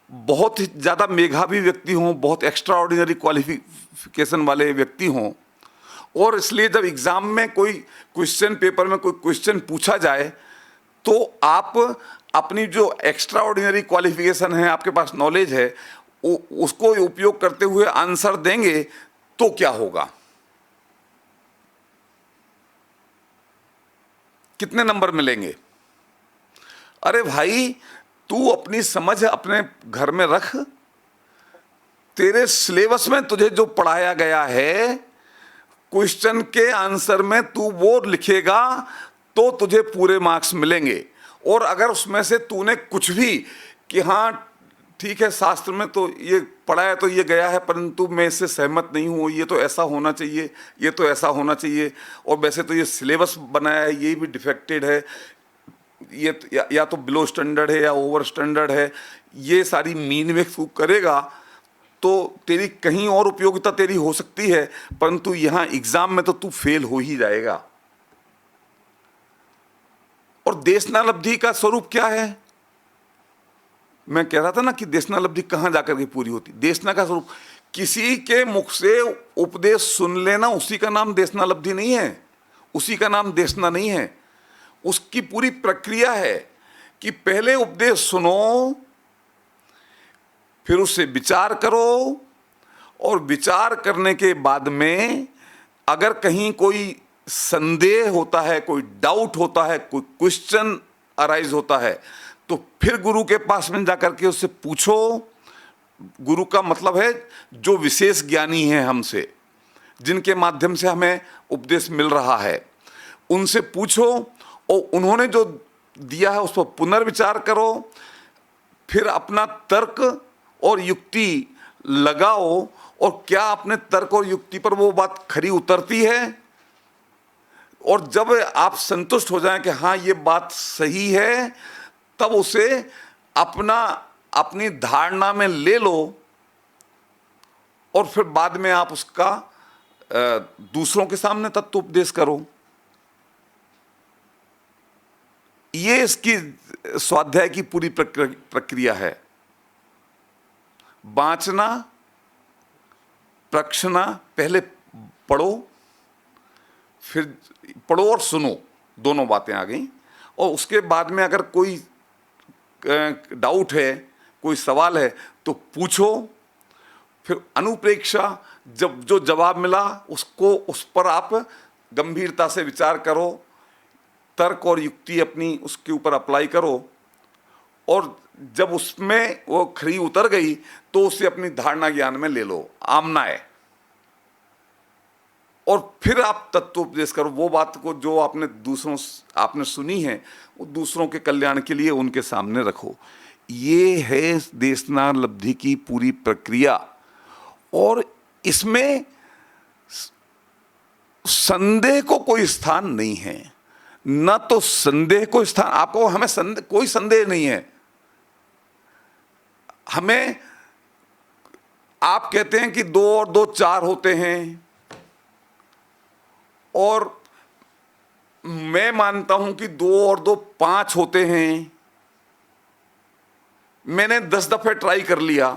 बहुत ही ज़्यादा मेधावी व्यक्ति हों, बहुत एक्स्ट्रा ऑर्डिनरी क्वालिफिकेशन वाले व्यक्ति हों, और इसलिए जब एग्ज़ाम में कोई क्वेश्चन पेपर में कोई क्वेश्चन पूछा जाए तो आप अपनी जो एक्स्ट्रा ऑर्डिनरी क्वालिफिकेशन है, आपके पास नॉलेज है, उसको उपयोग करते हुए आंसर देंगे तो क्या होगा? कितने नंबर मिलेंगे? अरे भाई, तू अपनी समझ अपने घर में रख। तेरे सिलेबस में तुझे जो पढ़ाया गया है, क्वेश्चन के आंसर में तू वो लिखेगा तो तुझे पूरे मार्क्स मिलेंगे। और अगर उसमें से तूने कुछ भी कि हाँ ठीक है, शास्त्र में तो ये पढ़ा है तो ये गया है, परंतु मैं इससे सहमत नहीं हूँ, ये तो ऐसा होना चाहिए, ये तो ऐसा होना चाहिए, और वैसे तो ये सिलेबस बनाया है ये भी डिफेक्टेड है, ये या तो बिलो स्टैंडर्ड है या ओवर स्टैंडर्ड है, ये सारी मीन में तू करेगा तो तेरी कहीं और उपयोगिता तेरी हो सकती है, परंतु यहाँ एग्जाम में तो तू फेल हो ही जाएगा। और देशनालब्धि का स्वरूप क्या है? मैं कह रहा था ना कि देशनालब्धि कहाँ जाकर के पूरी होती। देशना का स्वरूप किसी के मुख से उपदेश सुन लेना, उसी का नाम देशनालब्धि नहीं है, उसी का नाम देशना नहीं है। उसकी पूरी प्रक्रिया है कि पहले उपदेश सुनो, फिर उससे विचार करो, और विचार करने के बाद में अगर कहीं कोई संदेह होता है, कोई डाउट होता है, कोई क्वेश्चन अराइज होता है, तो फिर गुरु के पास में जाकर के उससे पूछो। गुरु का मतलब है जो विशेष ज्ञानी हैं हमसे, जिनके माध्यम से हमें उपदेश मिल रहा है, उनसे पूछो, और उन्होंने जो दिया है उस पर पुनर्विचार करो। फिर अपना तर्क और युक्ति लगाओ, और क्या अपने तर्क और युक्ति पर वो बात खरी उतरती है। और जब आप संतुष्ट हो जाएं कि हाँ ये बात सही है, तब उसे अपनी धारणा में ले लो, और फिर बाद में आप उसका दूसरों के सामने तत्वोपदेश करो। ये इसकी स्वाध्याय की पूरी प्रक्रिया है। बांचना, प्रक्षना, पहले पढ़ो, फिर पढ़ो और सुनो, दोनों बातें आ गई। और उसके बाद में अगर कोई डाउट है, कोई सवाल है तो पूछो। फिर अनुप्रेक्षा, जब जो जवाब मिला उसको, उस पर आप गंभीरता से विचार करो, तर्क और युक्ति अपनी उसके ऊपर अप्लाई करो, और जब उसमें वो खरी उतर गई तो उसे अपनी धारणा ज्ञान में ले लो, आमनाए, और फिर आप तत्वोपदेश करो। वो बात को जो आपने सुनी है, वो दूसरों के कल्याण के लिए उनके सामने रखो। ये है देशनालब्धि की पूरी प्रक्रिया, और इसमें संदेह को कोई स्थान नहीं है, न तो संदेह को स्थान, आपको हमें कोई संदेह नहीं है। हमें आप कहते हैं कि 2 और 2 4 होते हैं, और मैं मानता हूं कि 2 और 2 5 होते हैं। मैंने 10 दफे ट्राई कर लिया,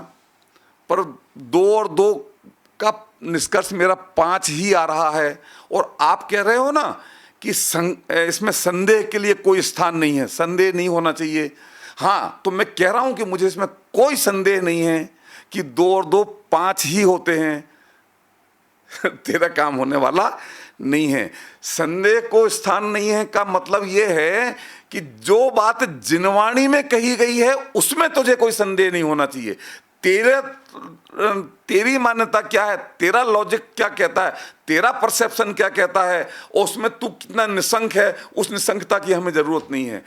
पर 2 और 2 का निष्कर्ष मेरा 5 ही आ रहा है। और आप कह रहे हो ना कि इसमें संदेह के लिए कोई स्थान नहीं है, संदेह नहीं होना चाहिए। हाँ, तो मैं कह रहा हूं कि मुझे इसमें कोई संदेह नहीं है कि 2 और 2 5 ही होते हैं। तेरा काम होने वाला नहीं है। संदेह को स्थान नहीं है का मतलब यह है कि जो बात जिनवाणी में कही गई है उसमें तुझे कोई संदेह नहीं होना चाहिए। तेरी मान्यता क्या है, तेरा लॉजिक क्या कहता है, तेरा परसेप्शन क्या कहता है, उसमें तू कितना निसंक है, उस निसंकता की हमें जरूरत नहीं है।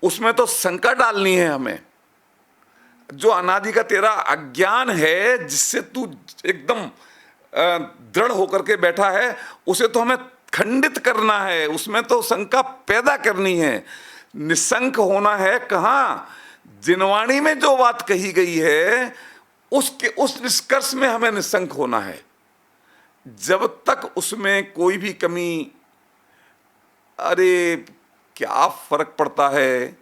उसमें तो शंका डालनी है हमें। जो अनादि का तेरा अज्ञान है, जिससे तू एकदम दृढ़ होकर के बैठा है, उसे तो हमें खंडित करना है, उसमें तो शंका पैदा करनी है। निसंक होना है कहाँ? जिनवाणी में जो बात कही गई है उस निष्कर्ष में हमें निसंक होना है। जब तक उसमें कोई भी कमी, अरे क्या फर्क पड़ता है,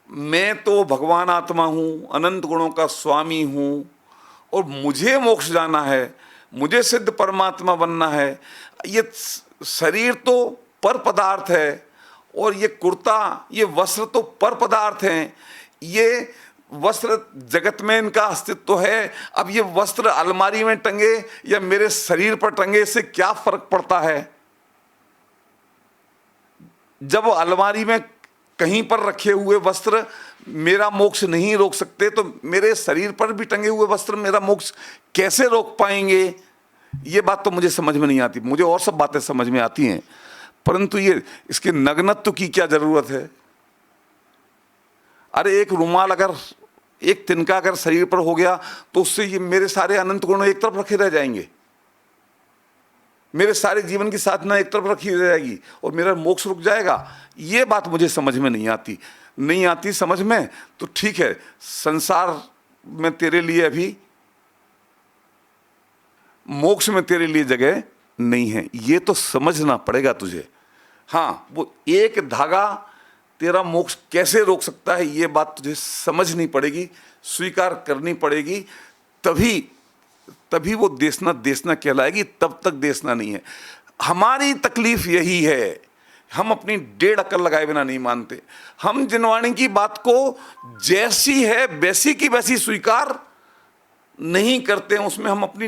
मैं तो भगवान आत्मा हूं, अनंत गुणों का स्वामी हूं, और मुझे मोक्ष जाना है, मुझे सिद्ध परमात्मा बनना है, ये शरीर तो पर पदार्थ है, और ये कुर्ता, ये वस्त्र तो पर पदार्थ हैं। ये वस्त्र जगत में इनका अस्तित्व है। अब ये वस्त्र अलमारी में टंगे या मेरे शरीर पर टंगे, इससे क्या फर्क पड़ता है? जब अलमारी में कहीं पर रखे हुए वस्त्र मेरा मोक्ष नहीं रोक सकते, तो मेरे शरीर पर भी टंगे हुए वस्त्र मेरा मोक्ष कैसे रोक पाएंगे? ये बात तो मुझे समझ में नहीं आती। मुझे और सब बातें समझ में आती हैं, परंतु ये इसके नग्नत्व की क्या जरूरत है? अरे एक रुमाल, अगर एक तिनका अगर शरीर पर हो गया तो उससे ये मेरे सारे अनंत गुण एक तरफ रखे रह जाएंगे, मेरे सारे जीवन की साधना एक तरफ रखी रह जाएगी, और मेरा मोक्ष रुक जाएगा। ये बात मुझे समझ में नहीं आती समझ में। तो ठीक है, संसार में तेरे लिए अभी, मोक्ष में तेरे लिए जगह नहीं है, ये तो समझना पड़ेगा तुझे। हाँ, वो एक धागा तेरा मोक्ष कैसे रोक सकता है, ये बात तुझे समझनी पड़ेगी, स्वीकार करनी पड़ेगी, तभी वो देशना कहलाएगी। तब तक देशना नहीं है। हमारी तकलीफ यही है, हम अपनी 1.5 अक्ल लगाए बिना नहीं मानते। हम जिनवाणी की बात को जैसी है वैसी की वैसी स्वीकार नहीं करते हैं। उसमें हम अपनी,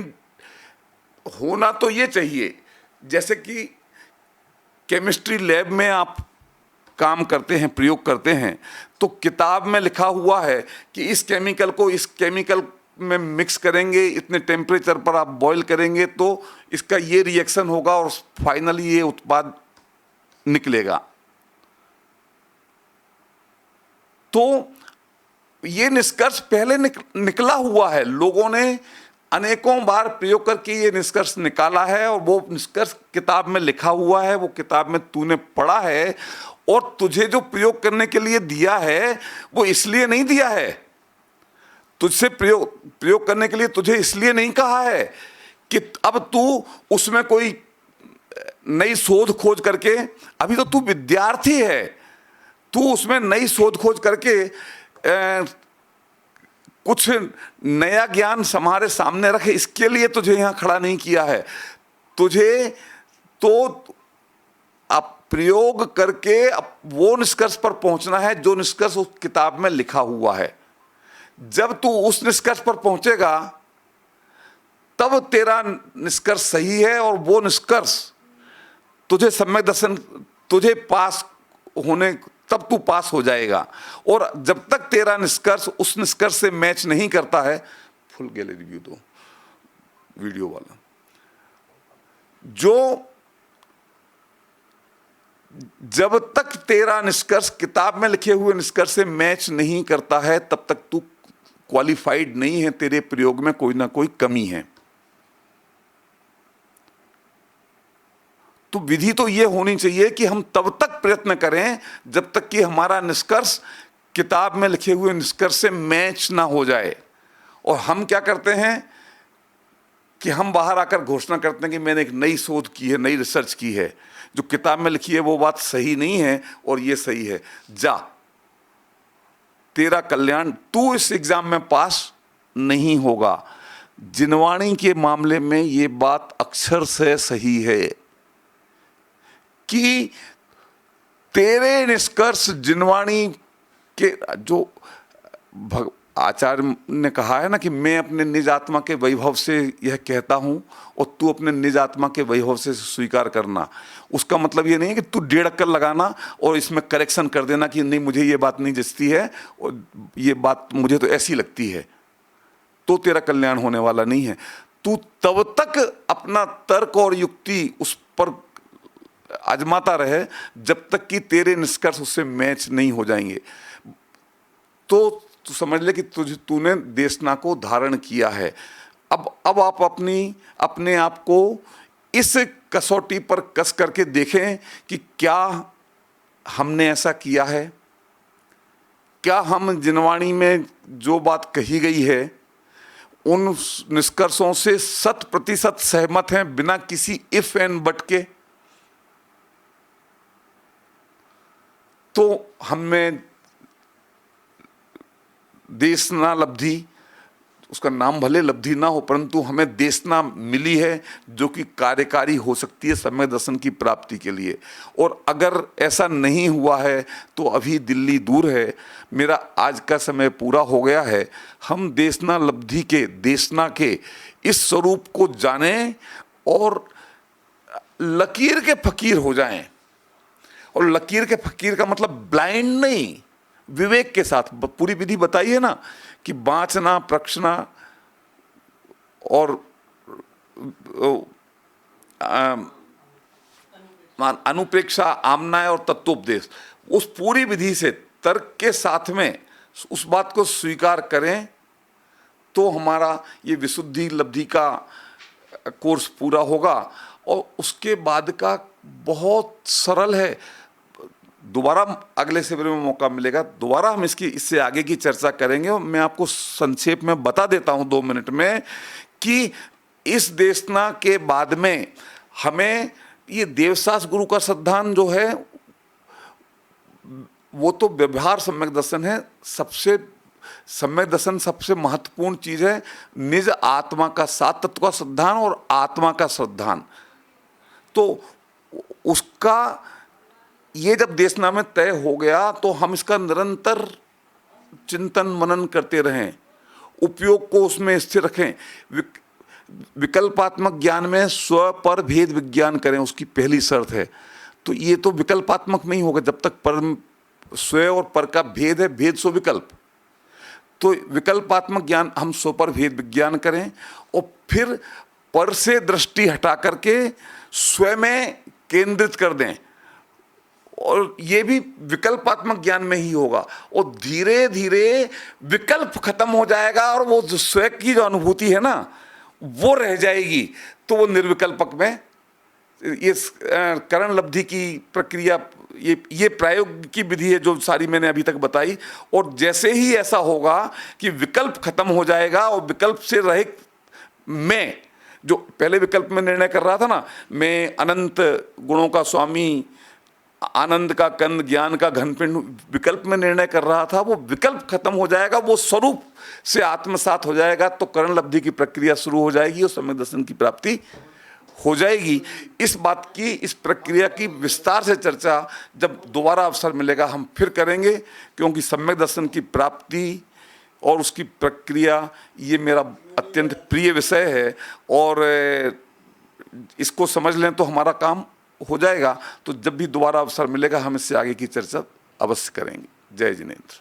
होना तो ये चाहिए, जैसे कि केमिस्ट्री लैब में आप काम करते हैं, प्रयोग करते हैं, तो किताब में लिखा हुआ है कि इस केमिकल को इस केमिकल में मिक्स करेंगे, इतने टेम्परेचर पर आप बॉईल करेंगे तो इसका ये रिएक्शन होगा और फाइनली ये उत्पाद निकलेगा। तो ये निष्कर्ष पहले निकला हुआ है, लोगों ने अनेकों बार प्रयोग करके ये निष्कर्ष निकाला है, और वो निष्कर्ष किताब में लिखा हुआ है, वो किताब में तूने पढ़ा है, और तुझे जो प्रयोग करने के लिए दिया है वो इसलिए नहीं दिया है, तुझसे प्रयोग करने के लिए तुझे इसलिए नहीं कहा है कि अब तू उसमें कोई नई शोध खोज करके, अभी तो तू विद्यार्थी है, तू उसमें नई शोध खोज करके कुछ नया ज्ञान हमारे सामने रखे, इसके लिए तुझे यहां खड़ा नहीं किया है। तुझे तो अब प्रयोग करके अब वो निष्कर्ष पर पहुंचना है जो निष्कर्ष उस किताब में लिखा हुआ है। जब तू उस निष्कर्ष पर पहुंचेगा तब तेरा निष्कर्ष सही है, और वो निष्कर्ष तुझे सम्यक दर्शन, तुझे पास होने, तब तू पास हो जाएगा। और जब तक तेरा निष्कर्ष उस निष्कर्ष से मैच नहीं करता है, फुल गैलरी रिव्यू दो वीडियो वाला, जो जब तक तेरा निष्कर्ष किताब में लिखे हुए निष्कर्ष से मैच नहीं करता है, तब तक तू क्वालिफाइड नहीं है, तेरे प्रयोग में कोई ना कोई कमी है। तो विधि तो यह होनी चाहिए कि हम तब तक प्रयत्न करें जब तक कि हमारा निष्कर्ष किताब में लिखे हुए निष्कर्ष से मैच ना हो जाए। और हम क्या करते हैं कि हम बाहर आकर घोषणा करते हैं कि मैंने एक नई शोध की है, नई रिसर्च की है, जो किताब में लिखी है वो बात सही नहीं है और ये सही है। जा, तेरा कल्याण, तू इस एग्जाम में पास नहीं होगा। जिनवाणी के मामले में ये बात अक्षर से सही है कि तेरे निष्कर्ष जिनवाणी के, जो आचार्य ने कहा है ना कि मैं अपने निज आत्मा के वैभव से यह कहता हूं और तू अपने निज आत्मा के वैभव से स्वीकार करना। उसका मतलब ये नहीं है कि तू 1.5 अक्कल लगाना और इसमें करेक्शन कर देना कि नहीं मुझे ये बात नहीं जचती है और ये बात मुझे तो ऐसी लगती है, तो तेरा कल्याण होने वाला नहीं है। तू तब तक अपना तर्क और युक्ति उस पर आजमाता रहे जब तक कि तेरे निष्कर्ष उससे मैच नहीं हो जाएंगे। तो तू समझ ले कि तूने देशना को धारण किया है। अब आप अपने आप को इस कसौटी पर कस करके देखें कि क्या हमने ऐसा किया है, क्या हम जिनवाणी में जो बात कही गई है उन निष्कर्षों से 100% सहमत हैं बिना किसी इफ एंड बट के। तो हमें देशना लब्धि, उसका नाम भले लब्धि ना हो परंतु हमें देशना मिली है जो कि कार्यकारी हो सकती है सम्यक दर्शन की प्राप्ति के लिए। और अगर ऐसा नहीं हुआ है तो अभी दिल्ली दूर है, मेरा आज का समय पूरा हो गया है। हम देशना लब्धि के, देशना के इस स्वरूप को जानें और लकीर के फकीर हो जाएं। और लकीर के फकीर का मतलब ब्लाइंड नहीं, विवेक के साथ। पूरी विधि बताई है ना कि बांचना, प्रक्षना और अनुप्रेक्षा, आमनाय और तत्वोपदेश, उस पूरी विधि से तर्क के साथ में उस बात को स्वीकार करें तो हमारा ये विशुद्धि लब्धि का कोर्स पूरा होगा। और उसके बाद का बहुत सरल है। दोबारा अगले शिविर में मौका मिलेगा, दोबारा हम इससे आगे की चर्चा करेंगे। और मैं आपको संक्षेप में बता देता हूं 2 मिनट में कि इस देशना के बाद में हमें ये देवशास्त्र गुरु का सिद्धांत जो है वो तो व्यवहार सम्यक दर्शन है। सबसे सम्यक दर्शन सबसे महत्वपूर्ण चीज है निज आत्मा का, 7 तत्व का सिद्धांत और आत्मा का सिद्धांत। तो उसका ये जब देशना में तय हो गया तो हम इसका निरंतर चिंतन मनन करते रहें, उपयोग को उसमें स्थिर रखें। विकल्पात्मक ज्ञान में स्व पर भेद विज्ञान करें, उसकी पहली शर्त है। तो ये तो विकल्पात्मक नहीं होगा जब तक पर स्व और पर का भेद है, भेद सो विकल्प। तो विकल्पात्मक ज्ञान हम स्व पर भेद विज्ञान करें और फिर पर से दृष्टि हटा करके स्वयं में केंद्रित कर दें। और ये भी विकल्पात्मक ज्ञान में ही होगा और धीरे धीरे विकल्प खत्म हो जाएगा और वो जो स्वयं की जो अनुभूति है ना वो रह जाएगी। तो वो निर्विकल्पक में ये करण लब्धि की प्रक्रिया, ये प्रायोग की विधि है जो सारी मैंने अभी तक बताई। और जैसे ही ऐसा होगा कि विकल्प खत्म हो जाएगा और विकल्प से रहित मैं, जो पहले विकल्प में निर्णय कर रहा था ना, मैं अनंत गुणों का स्वामी, आनंद का कंद, ज्ञान का घनपिंड विकल्प में निर्णय कर रहा था, वो विकल्प खत्म हो जाएगा, वो स्वरूप से आत्मसात हो जाएगा, तो करण लब्धि की प्रक्रिया शुरू हो जाएगी और सम्यक दर्शन की प्राप्ति हो जाएगी। इस बात की, इस प्रक्रिया की विस्तार से चर्चा जब दोबारा अवसर मिलेगा हम फिर करेंगे, क्योंकि सम्यक दर्शन की प्राप्ति और उसकी प्रक्रिया ये मेरा अत्यंत प्रिय विषय है, और इसको समझ लें तो हमारा काम हो जाएगा। तो जब भी दोबारा अवसर मिलेगा हम इससे आगे की चर्चा अवश्य करेंगे। जय जिनेंद्र।